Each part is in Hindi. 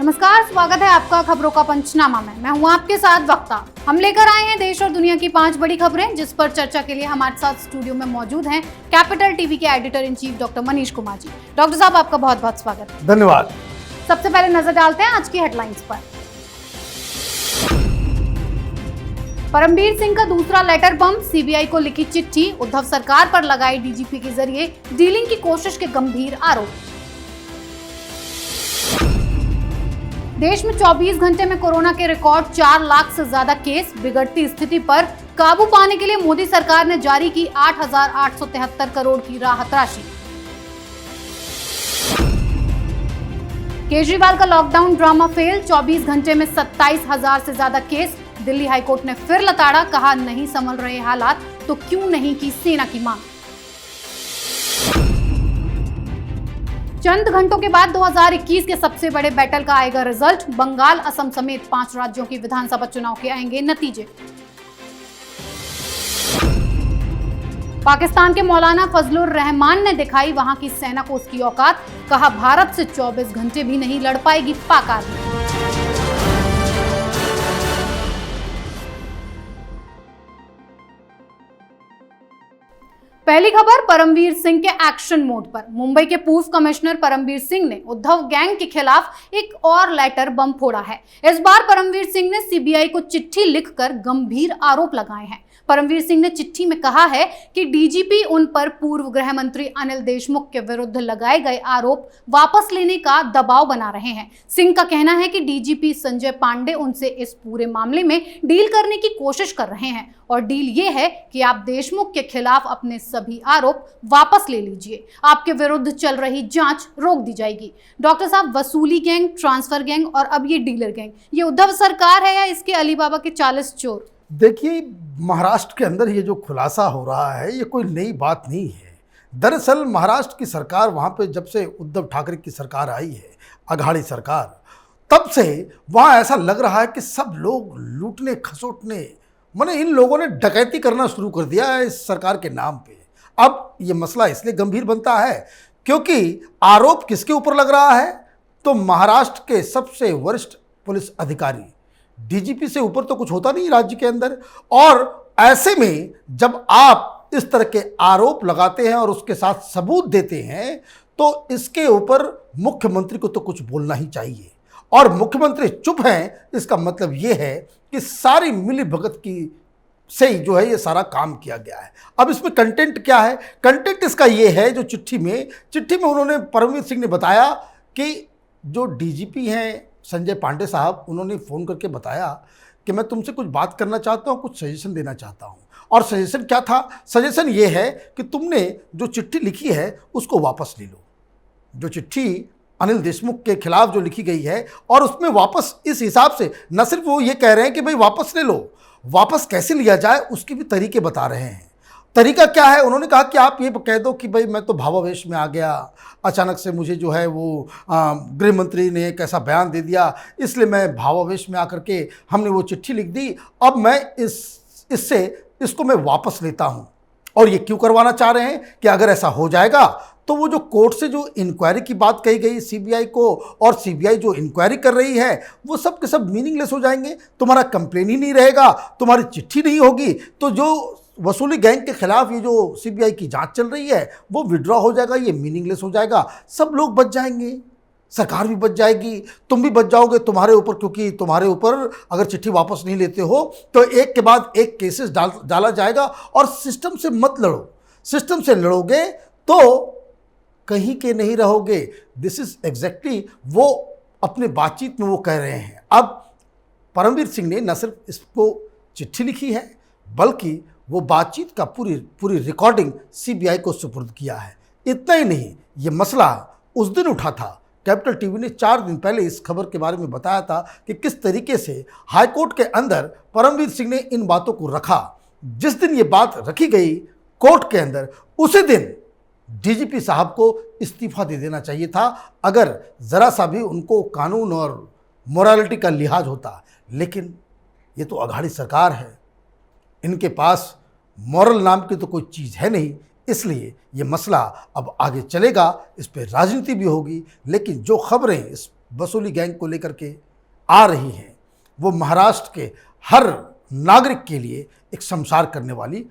नमस्कार, स्वागत है आपका खबरों का पंचनामा में। मैं हूं आपके साथ वक्ता। हम लेकर आए हैं देश और दुनिया की 5 बड़ी खबरें, जिस पर चर्चा के लिए हमारे साथ स्टूडियो में मौजूद हैं कैपिटल टीवी के editor in chief doctor Manish Kumar ji. Doctor साहब, आपका बहुत बहुत स्वागत है। धन्यवाद। सबसे पहले नजर डालते हैं आज की हेडलाइंस पर। परमबीर सिंह का दूसरा लेटर बम, सीबीआई को लिखी चिट्ठी, उद्धव सरकार पर लगाई डीजीपी के जरिए डीलिंग की कोशिश के गंभीर आरोप। देश में 24 घंटे में कोरोना के रिकॉर्ड 4 लाख से ज्यादा केस, बिगड़ती स्थिति पर काबू पाने के लिए मोदी सरकार ने जारी की 8,873 करोड़ की राहत राशि। केजरीवाल का लॉकडाउन ड्रामा फेल, 24 घंटे में 27,000 से ज्यादा केस, दिल्ली हाईकोर्ट ने फिर लताड़ा, कहा नहीं संभल रहे हालात तो क्यों नहीं की सेना की मांग। चंद घंटों के बाद 2021 के सबसे बड़े बैटल का आएगा रिजल्ट, बंगाल, असम समेत 5 राज्यों की विधानसभा चुनाव के आएंगे नतीजे। पाकिस्तान के मौलाना फजलुर रहमान ने दिखाई वहां की सेना को उसकी औकात, कहा भारत से 24 घंटे भी नहीं लड़ पाएगी पाक आर्मी। पहली खबर परमबीर सिंह के एक्शन मोड पर। मुंबई के पूर्व कमिश्नर परमबीर सिंह ने उद्धव गैंग के खिलाफ एक और लेटर बम फोड़ा है। इस बार परमबीर सिंह ने सीबीआई को चिट्ठी लिखकर गंभीर आरोप लगाए हैं। परमबीर सिंह ने चिट्ठी में कहा है कि डीजीपी उन पर पूर्व गृह मंत्री अनिल देशमुख के विरुद्ध लगाए गए आरोप वापस लेने का दबाव बना रहे हैं। सिंह का कहना है कि डीजीपी संजय पांडे उनसे इस पूरे मामले में डील करने की कोशिश कर रहे हैं और डील ये है कि आप देशमुख के खिलाफ अपने सभी आरोप वापस ले लीजिए, आपके विरुद्ध चल रही जांच रोक दी जाएगी। डॉक्टर साहब, वसूली गैंग, ट्रांसफर गैंग और अब ये डीलर गैंग, ये उद्धव सरकार है या इसके अलीबाबा के 40 चोर? देखिए, महाराष्ट्र के अंदर ये जो खुलासा हो रहा है ये कोई नई बात नहीं है। दरअसल महाराष्ट्र की सरकार, वहाँ पे जब से उद्धव ठाकरे की सरकार आई है, अघाड़ी सरकार, तब से वहाँ ऐसा लग रहा है कि सब लोग लूटने खसोटने, माने इन लोगों ने डकैती करना शुरू कर दिया है इस सरकार के नाम पे। अब ये मसला इसलिए गंभीर बनता है क्योंकि आरोप किसके ऊपर लग रहा है, तो महाराष्ट्र के सबसे वरिष्ठ पुलिस अधिकारी, डीजीपी से ऊपर तो कुछ होता नहीं राज्य के अंदर। और ऐसे में जब आप इस तरह के आरोप लगाते हैं और उसके साथ सबूत देते हैं तो इसके ऊपर मुख्यमंत्री को तो कुछ बोलना ही चाहिए। और मुख्यमंत्री चुप हैं, इसका मतलब ये है कि सारी मिली भगत की से ही जो है ये सारा काम किया गया है। अब इसमें कंटेंट क्या है? कंटेंट इसका ये है, जो चिट्ठी में उन्होंने, परमबीर सिंह ने बताया कि जो डीजीपी हैं संजय पांडे साहब, उन्होंने फ़ोन करके बताया कि मैं तुमसे कुछ बात करना चाहता हूँ, कुछ सजेशन देना चाहता हूँ। और सजेशन क्या था? सजेशन ये है कि तुमने जो चिट्ठी लिखी है उसको वापस ले लो। जो चिट्ठी अनिल देशमुख के खिलाफ जो लिखी गई है, और उसमें वापस इस हिसाब से, न सिर्फ वो ये कह रहे हैं कि भाई वापस ले लो, वापस कैसे लिया जाए उसके भी तरीके बता रहे हैं। तरीका क्या है? उन्होंने कहा कि आप ये कह दो कि भाई मैं तो भावावेश में आ गया, अचानक से मुझे जो है वो गृह मंत्री ने एक ऐसा बयान दे दिया, इसलिए मैं भावावेश में आकर के हमने वो चिट्ठी लिख दी, अब मैं इसको मैं वापस लेता हूँ। और ये क्यों करवाना चाह रहे हैं कि अगर ऐसा हो जाएगा तो वो जो कोर्ट से जो इंक्वायरी की बात कही गई सीबीआई को, और सीबीआई जो इंक्वायरी कर रही है, वो सब के सब मीनिंगलेस हो जाएंगे। तुम्हारा कंप्लेन ही नहीं रहेगा, तुम्हारी चिट्ठी नहीं होगी, तो जो वसूली गैंग के खिलाफ ये जो सीबीआई की जांच चल रही है वो विड्रॉ हो जाएगा, ये मीनिंगलेस हो जाएगा। सब लोग बच जाएंगे, सरकार भी बच जाएगी, तुम भी बच जाओगे। तुम्हारे ऊपर, क्योंकि तुम्हारे ऊपर अगर चिट्ठी वापस नहीं लेते हो तो एक के बाद एक केसेस डाला जाएगा। और सिस्टम से मत लड़ो, सिस्टम से लड़ोगे तो कहीं के नहीं रहोगे। दिस इज एग्जैक्टली वो अपने बातचीत में वो कह रहे हैं। अब परमबीर सिंह ने न सिर्फ इसको चिट्ठी लिखी है, बल्कि वो बातचीत का पूरी रिकॉर्डिंग सीबीआई को सुपुर्द किया है। इतना ही नहीं, ये मसला उस दिन उठा था, कैपिटल टीवी ने 4 दिन पहले इस खबर के बारे में बताया था कि किस तरीके से हाईकोर्ट के अंदर परमबीर सिंह ने इन बातों को रखा। जिस दिन ये बात रखी गई कोर्ट के अंदर, उसी दिन डीजीपी साहब को इस्तीफा दे देना चाहिए था, अगर ज़रा सा भी उनको कानून और मोरालिटी का लिहाज होता। लेकिन ये तो अघाड़ी सरकार है, इनके पास मॉरल नाम की तो कोई चीज़ है नहीं, इसलिए ये मसला अब आगे चलेगा, इस पर राजनीति भी होगी। लेकिन जो खबरें इस वसूली गैंग को लेकर के आ रही हैं, वो महाराष्ट्र के हर नागरिक के लिए एक शर्मसार करने वाली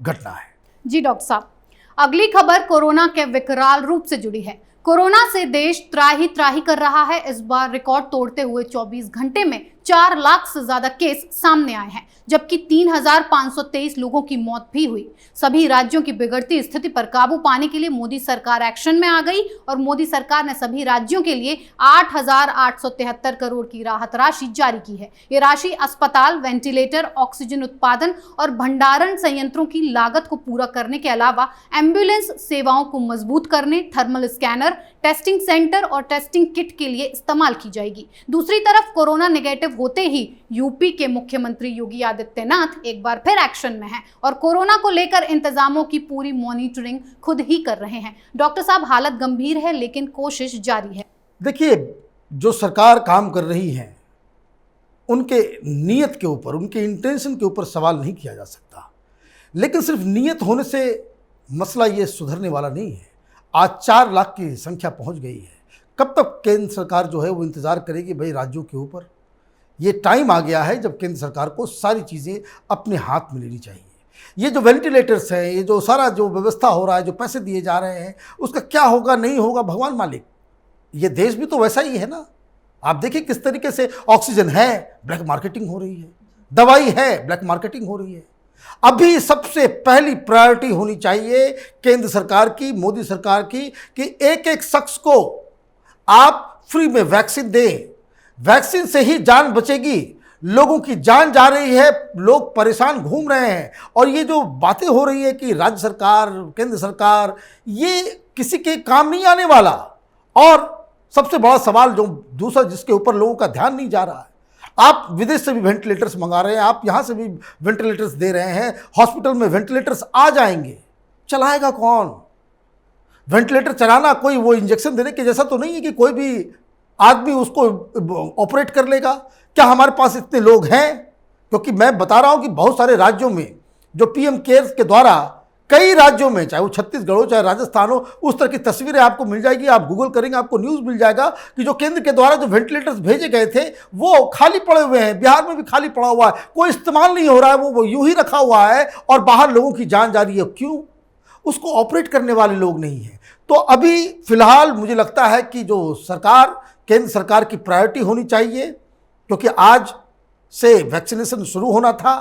घटना है। जी डॉक्टर साहब, अगली खबर कोरोना के विकराल रूप से जुड़ी है। कोरोना से देश त्राही त्राही कर रहा है। इस बार रिकॉर्ड तोड़ते हुए 24 घंटे में 4 लाख से ज्यादा केस सामने आए हैं, जबकि 3,523 लोगों की मौत भी हुई। सभी राज्यों की बिगड़ती स्थिति पर काबू पाने के लिए मोदी सरकार एक्शन में आ गई और मोदी सरकार ने सभी राज्यों के लिए 8,873 करोड़ की राहत राशि जारी की है। ये राशि अस्पताल, वेंटिलेटर, ऑक्सीजन उत्पादन और भंडारण संयंत्रों की लागत को पूरा करने के अलावा एम्बुलेंस सेवाओं को मजबूत करने, थर्मल स्कैनर, टेस्टिंग सेंटर और टेस्टिंग किट के लिए इस्तेमाल की जाएगी। दूसरी तरफ कोरोना नेगेटिव होते ही यूपी के मुख्यमंत्री योगी आदित्यनाथ एक बार फिर एक्शन में हैं और कोरोना को लेकर इंतजामों की पूरी मॉनिटरिंग खुद ही कर रहे हैं। डॉक्टर साहब, हालत गंभीर है लेकिन कोशिश जारी है। देखिए, जो सरकार काम कर रही है उनके नीयत के ऊपर, उनके इंटेंशन के ऊपर सवाल नहीं किया जा सकता, लेकिन सिर्फ नीयत होने से मसला ये सुधरने वाला नहीं है। आज 4 लाख की संख्या पहुंच गई है। कब तक केंद्र सरकार जो है वो इंतज़ार करेगी भाई राज्यों के ऊपर? ये टाइम आ गया है जब केंद्र सरकार को सारी चीज़ें अपने हाथ में लेनी चाहिए। ये जो वेंटिलेटर्स हैं, ये जो सारा जो व्यवस्था हो रहा है, जो पैसे दिए जा रहे हैं, उसका क्या होगा नहीं होगा भगवान मालिक। ये देश भी तो वैसा ही है ना। आप देखिए किस तरीके से ऑक्सीजन है, ब्लैक मार्केटिंग हो रही है, दवाई है, ब्लैक मार्केटिंग हो रही है। अभी सबसे पहली प्रायोरिटी होनी चाहिए केंद्र सरकार की, मोदी सरकार की, कि एक एक शख्स को आप फ्री में वैक्सीन दें। वैक्सीन से ही जान बचेगी। लोगों की जान जा रही है, लोग परेशान घूम रहे हैं। और ये जो बातें हो रही है कि राज्य सरकार, केंद्र सरकार, ये किसी के काम नहीं आने वाला। और सबसे बड़ा सवाल जो दूसरा जिसके ऊपर लोगों का ध्यान नहीं जा रहा है, आप विदेश से भी वेंटिलेटर्स मंगा रहे हैं, आप यहाँ से भी वेंटिलेटर्स दे रहे हैं, हॉस्पिटल में वेंटिलेटर्स आ जाएंगे, चलाएगा कौन? वेंटिलेटर चलाना कोई वो इंजेक्शन देने के जैसा तो नहीं है कि कोई भी आदमी उसको ऑपरेट कर लेगा। क्या हमारे पास इतने लोग हैं? क्योंकि मैं बता रहा हूँ कि बहुत सारे राज्यों में जो पीएम केयर्स के द्वारा, कई राज्यों में, चाहे वो छत्तीसगढ़ हो, चाहे राजस्थान हो, उस तरह की तस्वीरें आपको मिल जाएगी। आप गूगल करेंगे, आपको न्यूज़ मिल जाएगा कि जो केंद्र के द्वारा जो वेंटिलेटर्स भेजे गए थे वो खाली पड़े हुए हैं। बिहार में भी खाली पड़ा हुआ है, कोई इस्तेमाल नहीं हो रहा है, वो यूं ही रखा हुआ है और बाहर लोगों की जान जा रही है। क्यों? उसको ऑपरेट करने वाले लोग नहीं हैं। तो अभी फिलहाल मुझे लगता है कि जो सरकार, केंद्र सरकार की प्रायोरिटी होनी चाहिए, क्योंकि आज से वैक्सीनेशन शुरू होना था,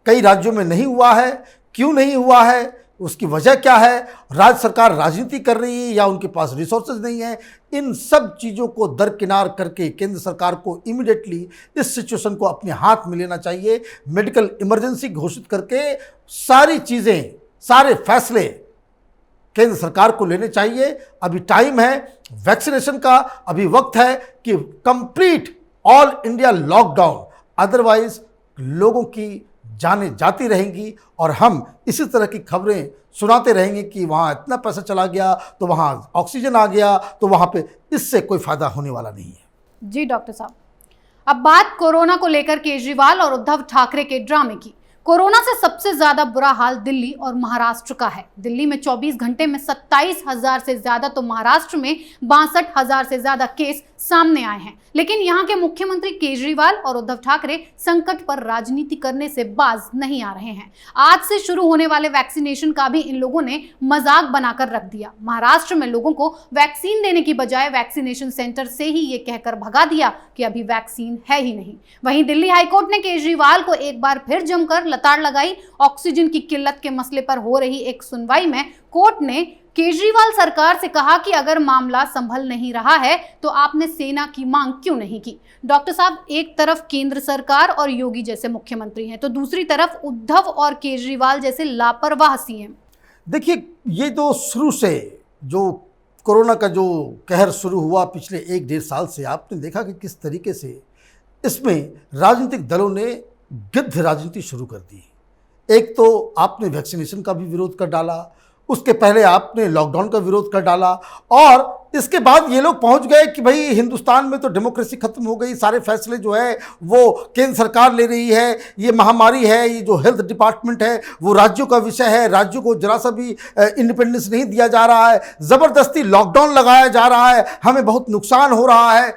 कई राज्यों में नहीं हुआ है। क्यों नहीं हुआ है, उसकी वजह क्या है? राज्य सरकार राजनीति कर रही है या उनके पास रिसोर्सेज नहीं है? इन सब चीज़ों को दरकिनार करके केंद्र सरकार को इमीडिएटली इस सिचुएशन को अपने हाथ में लेना चाहिए। मेडिकल इमरजेंसी घोषित करके सारी चीज़ें, सारे फैसले केंद्र सरकार को लेने चाहिए। अभी टाइम है वैक्सीनेशन का, अभी वक्त है कि complete all India lockdown, otherwise लोगों की जानें जाती रहेंगी और हम इसी तरह की खबरें सुनाते रहेंगे कि वहाँ इतना पैसा चला गया, तो वहाँ ऑक्सीजन आ गया, तो वहाँ पे इससे कोई फायदा होने वाला नहीं है। जी डॉक्टर साहब, अब बात कोरोना को लेकर केजरीवाल और उद्धव ठाकरे के ड्रामे की। कोरोना से सबसे ज्यादा बुरा हाल दिल्ली और महाराष्ट्र का है। दिल्ली में 24 घंटे में 27,000 से ज्यादा, तो महाराष्ट्र में 62,000 से ज्यादा केस सामने आए हैं। लेकिन यहाँ के मुख्यमंत्री केजरीवाल और उद्धव ठाकरे संकट पर राजनीति करने से बाज नहीं आ रहे हैं। आज से शुरू होने वाले वैक्सीनेशन का भी इन लोगों ने मजाक बनाकर रख दिया। महाराष्ट्र में लोगों को वैक्सीन देने की बजाय वैक्सीनेशन सेंटर से ही ये कहकर भगा दिया कि अभी वैक्सीन है ही नहीं। वहीं दिल्ली हाईकोर्ट ने केजरीवाल को एक बार फिर जमकर लताड़ लगाई। ऑक्सीजन की किल्लत के मसले पर हो रही एक सुनवाई में कोर्ट ने केजरीवाल सरकार से कहा कि अगर मामला संभल नहीं रहा है तो आपने सेना की मांग क्यों नहीं की। डॉक्टर साहब, एक तरफ केंद्र सरकार और योगी जैसे मुख्यमंत्री हैं, तो दूसरी तरफ उद्धव और केजरीवाल जैसे लापरवाह सीएम। देखिए, ये जो शुरू से जो कोरोना का जो कहर शुरू हुआ पिछले 1-1.5 साल से, आपने देखा कि किस तरीके से इसमें राजनीतिक दलों ने गिद्ध राजनीति शुरू कर दी। एक तो आपने वैक्सीनेशन का भी विरोध कर डाला, उसके पहले आपने लॉकडाउन का विरोध कर डाला, और इसके बाद ये लोग पहुंच गए कि भाई हिंदुस्तान में तो डेमोक्रेसी खत्म हो गई, सारे फैसले जो है वो केंद्र सरकार ले रही है, ये महामारी है, ये जो हेल्थ डिपार्टमेंट है वो राज्यों का विषय है, राज्यों को जरा सा भी इंडिपेंडेंस नहीं दिया जा रहा है, ज़बरदस्ती लॉकडाउन लगाया जा रहा है, हमें बहुत नुकसान हो रहा है।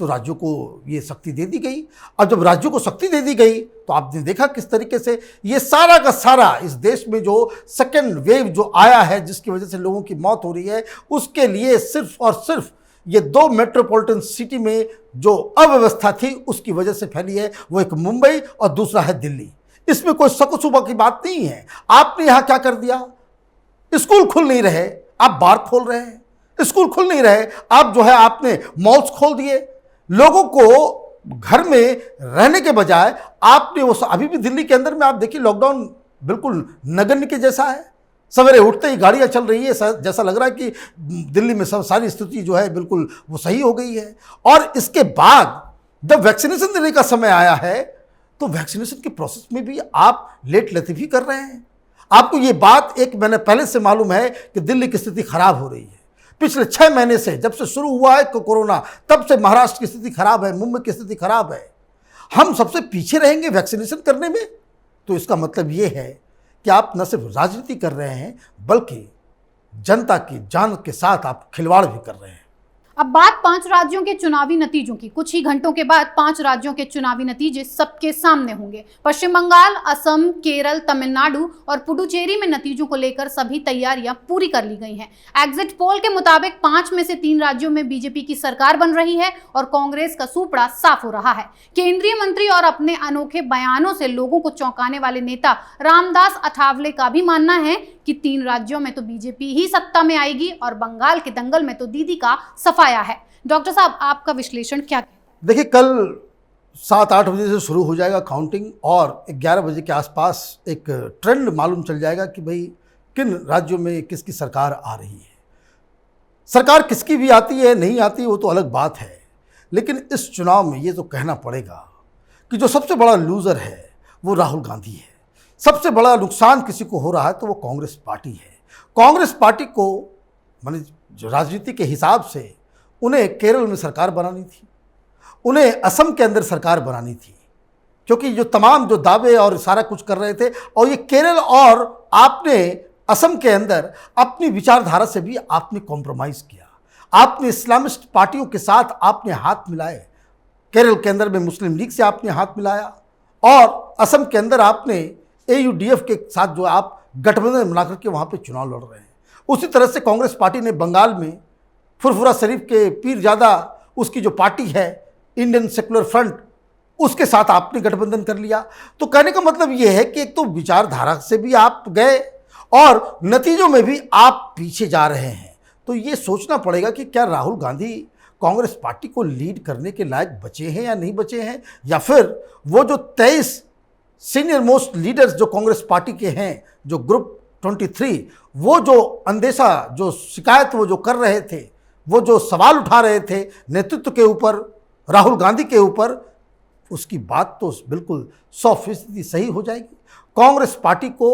तो राज्यों को ये शक्ति दे दी गई। अब जब राज्यों को शक्ति दे दी गई तो आपने देखा किस तरीके से ये सारा का सारा इस देश में जो सेकेंड वेव जो आया है, जिसकी वजह से लोगों की मौत हो रही है, उसके लिए सिर्फ और सिर्फ ये 2 मेट्रोपॉलिटन सिटी में जो अव्यवस्था थी उसकी वजह से फैली है। वो एक मुंबई और दूसरा है दिल्ली। इसमें कोई शक-व-शुबा की बात नहीं है। आपने यहाँ क्या कर दिया, स्कूल खुल नहीं रहे, आप बार खोल रहे हैं। स्कूल खुल नहीं रहे, आप जो है आपने मॉल्स खोल दिए। लोगों को घर में रहने के बजाय आपने वो, अभी भी दिल्ली के अंदर में आप देखिए लॉकडाउन बिल्कुल नगण्य के जैसा है। सवेरे उठते ही गाड़ियां चल रही है, जैसा लग रहा है कि दिल्ली में सब सारी स्थिति जो है बिल्कुल वो सही हो गई है। और इसके बाद जब वैक्सीनेशन देने का समय आया है तो वैक्सीनेशन के प्रोसेस में भी आप लेट लतीफ़ी कर रहे हैं। आपको ये बात एक महीने पहले से मालूम है कि दिल्ली की स्थिति खराब हो रही है। पिछले 6 महीने से, जब से शुरू हुआ है कोरोना, तब से महाराष्ट्र की स्थिति खराब है, मुंबई की स्थिति खराब है। हम सबसे पीछे रहेंगे वैक्सीनेशन करने में, तो इसका मतलब ये है कि आप न सिर्फ राजनीति कर रहे हैं बल्कि जनता की जान के साथ आप खिलवाड़ भी कर रहे हैं। अब बात 5 राज्यों के चुनावी नतीजों की। कुछ ही घंटों के बाद 5 राज्यों के चुनावी नतीजे सबके सामने होंगे। पश्चिम बंगाल, असम, केरल, तमिलनाडु और पुडुचेरी में नतीजों को लेकर सभी तैयारियां पूरी कर ली गई हैं। एग्जिट पोल के मुताबिक 5 में से 3 राज्यों में बीजेपी की सरकार बन रही है और कांग्रेस का सुपड़ा साफ हो रहा है। केंद्रीय मंत्री और अपने अनोखे बयानों से लोगों को चौंकाने वाले नेता रामदास अठावले का भी मानना है कि 3 राज्यों में तो बीजेपी ही सत्ता में आएगी और बंगाल के दंगल में तो दीदी का सफाया है। डॉक्टर साहब, आपका विश्लेषण क्या है? देखिए, कल 7-8 बजे से शुरू हो जाएगा काउंटिंग और 11 बजे के आसपास एक ट्रेंड मालूम चल जाएगा कि भाई किन राज्यों में किसकी सरकार आ रही है। सरकार किसकी भी आती है नहीं आती वो तो अलग बात है, लेकिन इस चुनाव में ये तो कहना पड़ेगा कि जो सबसे बड़ा लूज़र है वो राहुल गांधी है। सबसे बड़ा नुकसान किसी को हो रहा है तो वो कांग्रेस पार्टी है। कांग्रेस पार्टी को माने जो राजनीति के हिसाब से उन्हें केरल में सरकार बनानी थी, उन्हें असम के अंदर सरकार बनानी थी, क्योंकि जो तमाम जो दावे और सारा कुछ कर रहे थे, और ये केरल और आपने असम के अंदर अपनी विचारधारा से भी आपने कॉम्प्रोमाइज़ किया। आपने इस्लामिस्ट पार्टियों के साथ आपने हाथ मिलाए। केरल के अंदर में मुस्लिम लीग से आपने हाथ मिलाया और असम के अंदर आपने AUDF के साथ जो आप गठबंधन बना करके वहाँ पे चुनाव लड़ रहे हैं। उसी तरह से कांग्रेस पार्टी ने बंगाल में फुरफुरा शरीफ के पीरजादा उसकी जो पार्टी है इंडियन सेकुलर फ्रंट, उसके साथ आपने गठबंधन कर लिया। तो कहने का मतलब ये है कि एक तो विचारधारा से भी आप गए और नतीजों में भी आप पीछे जा रहे हैं। तो ये सोचना पड़ेगा कि क्या राहुल गांधी कांग्रेस पार्टी को लीड करने के लायक बचे हैं या नहीं बचे हैं, या फिर वो जो 23 सीनियर मोस्ट लीडर्स जो कांग्रेस पार्टी के हैं, जो ग्रुप 23, वो जो अंदेशा, जो शिकायत वो जो कर रहे थे, वो जो सवाल उठा रहे थे नेतृत्व के ऊपर, राहुल गांधी के ऊपर, उसकी बात तो बिल्कुल 100% सही हो जाएगी। कांग्रेस पार्टी को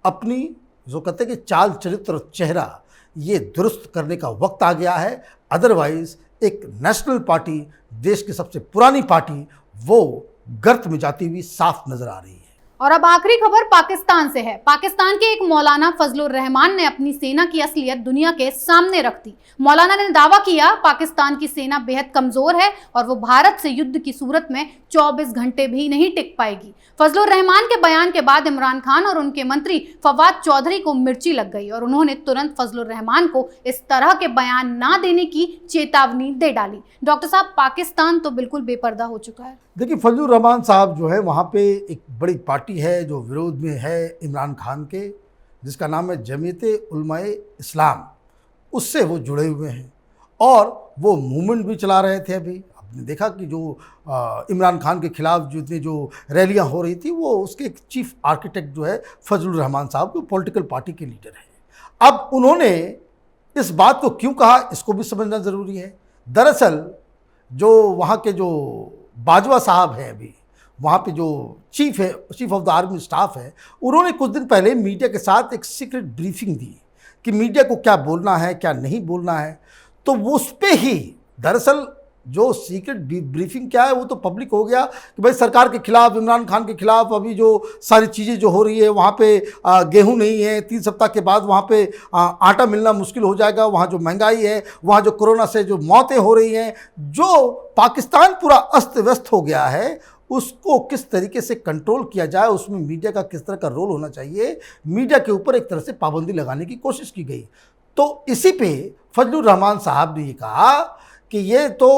अपनी जो कहते हैं कि चाल चरित्र और चेहरा ये दुरुस्त करने का वक्त आ गया है। अदरवाइज एक नेशनल पार्टी, देश की सबसे पुरानी पार्टी, वो गर्त में जाती हुई साफ नजर आ रही है। और अब आखिरी खबर पाकिस्तान से है। पाकिस्तान के एक मौलाना फजलुर रहमान ने अपनी सेना की असलियत दुनिया के सामने रख दी। मौलाना ने दावा किया पाकिस्तान की सेना बेहद कमजोर है और वो भारत से युद्ध की सूरत में 24 घंटे भी नहीं टिक पाएगी। फजलुर रहमान के बयान के बाद इमरान खान और उनके मंत्री फवाद चौधरी को मिर्ची लग गई और उन्होंने तुरंत फजलुर रहमान को इस तरह के बयान ना देने की चेतावनी दे डाली। डॉक्टर साहब, पाकिस्तान तो बिल्कुल बेपर्दा हो चुका है। देखिए, फजलुर रहमान साहब जो है वहाँ पे एक बड़ी पार्टी है जो विरोध में है इमरान खान के, जिसका नाम है जमीयते उलमाए इस्लाम, उससे वो जुड़े हुए हैं और वो मूवमेंट भी चला रहे थे। अभी आपने देखा कि जो इमरान खान के खिलाफ जितनी जो रैलियां हो रही थी, वो उसके एक चीफ आर्किटेक्ट जो है फजलुर रहमान साहब, जो पॉलिटिकल पार्टी के लीडर हैं। अब उन्होंने इस बात को क्यों कहा, इसको भी समझना ज़रूरी है। दरअसल जो वहाँ के जो बाजवा साहब हैं, अभी वहाँ पे जो chief of the army staff है, उन्होंने कुछ दिन पहले मीडिया के साथ एक सीक्रेट ब्रीफिंग दी कि मीडिया को क्या बोलना है क्या नहीं बोलना है। तो वो उस पर ही दरअसल जो सीक्रेट ब्रीफिंग क्या है वो तो पब्लिक हो गया कि भाई सरकार के खिलाफ, इमरान खान के खिलाफ अभी जो सारी चीज़ें जो हो रही है, वहाँ पे गेहूं नहीं है, 3 सप्ताह के बाद वहाँ पे आटा मिलना मुश्किल हो जाएगा, वहाँ जो महंगाई है, वहाँ जो कोरोना से जो मौतें हो रही हैं, जो पाकिस्तान पूरा अस्त व्यस्त हो गया है, उसको किस तरीके से कंट्रोल किया जाए, उसमें मीडिया का किस तरह का रोल होना चाहिए, मीडिया के ऊपर एक तरह से पाबंदी लगाने की कोशिश की गई। तो इसी पे फजलुर रहमान साहब ने ये कहा कि ये तो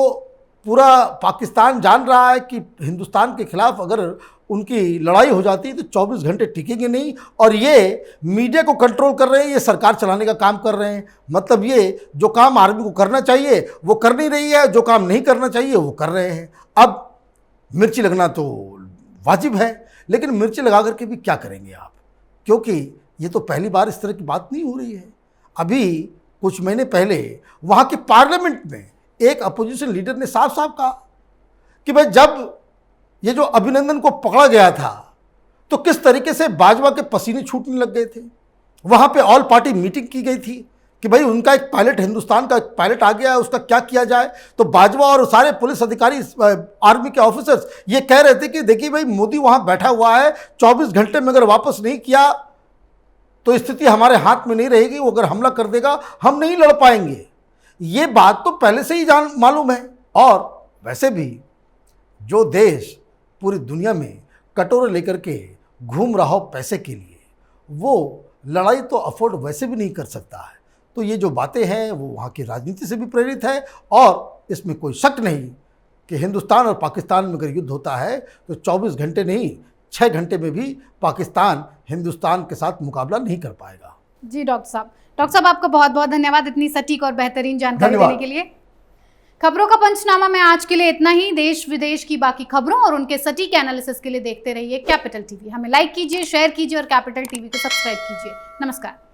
पूरा पाकिस्तान जान रहा है कि हिंदुस्तान के खिलाफ अगर उनकी लड़ाई हो जाती है तो 24 घंटे टिकेंगे नहीं, और ये मीडिया को कंट्रोल कर रहे हैं, ये सरकार चलाने का काम कर रहे हैं। मतलब ये जो काम आर्मी को करना चाहिए वो कर नहीं रही है, जो काम नहीं करना चाहिए वो कर रहे हैं। अब मिर्ची लगना तो वाजिब है, लेकिन मिर्ची लगा करके भी क्या करेंगे आप, क्योंकि ये तो पहली बार इस तरह की बात नहीं हो रही है। अभी कुछ महीने पहले वहाँ के पार्लियामेंट में एक अपोजिशन लीडर ने साफ साफ कहा कि भाई जब ये जो अभिनंदन को पकड़ा गया था तो किस तरीके से बाजवा के पसीने छूटने लग गए थे। वहाँ पे ऑल पार्टी मीटिंग की गई थी कि भाई उनका एक पायलट, हिंदुस्तान का एक पायलट आ गया है, उसका क्या किया जाए। तो बाजवा और सारे पुलिस अधिकारी, आर्मी के ऑफिसर्स ये कह रहे थे कि देखिए भाई मोदी वहाँ बैठा हुआ है, 24 घंटे में अगर वापस नहीं किया तो स्थिति हमारे हाथ में नहीं रहेगी, वो अगर हमला कर देगा हम नहीं लड़ पाएंगे। ये बात तो पहले से ही मालूम है। और वैसे भी जो देश पूरी दुनिया में कटोरे लेकर के घूम रहा हो पैसे के लिए, वो लड़ाई तो अफोर्ड वैसे भी नहीं कर सकता है। तो ये जो बातें हैं वो वहाँ की राजनीति से भी प्रेरित है, और इसमें कोई शक नहीं कि हिंदुस्तान और पाकिस्तान में अगर युद्ध होता है तो 24 घंटे नहीं, 6 घंटे में भी पाकिस्तान हिंदुस्तान के साथ मुकाबला नहीं कर पाएगा। जी डॉक्टर साहब आपका बहुत बहुत धन्यवाद इतनी सटीक और बेहतरीन जानकारी देने के लिए। खबरों का पंचनामा में आज के लिए इतना ही। देश विदेश की बाकी खबरों और उनके सटीक एनालिसिस के लिए देखते रहिए कैपिटल टीवी। हमें लाइक कीजिए, शेयर कीजिए और कैपिटल टीवी को सब्सक्राइब कीजिए। नमस्कार।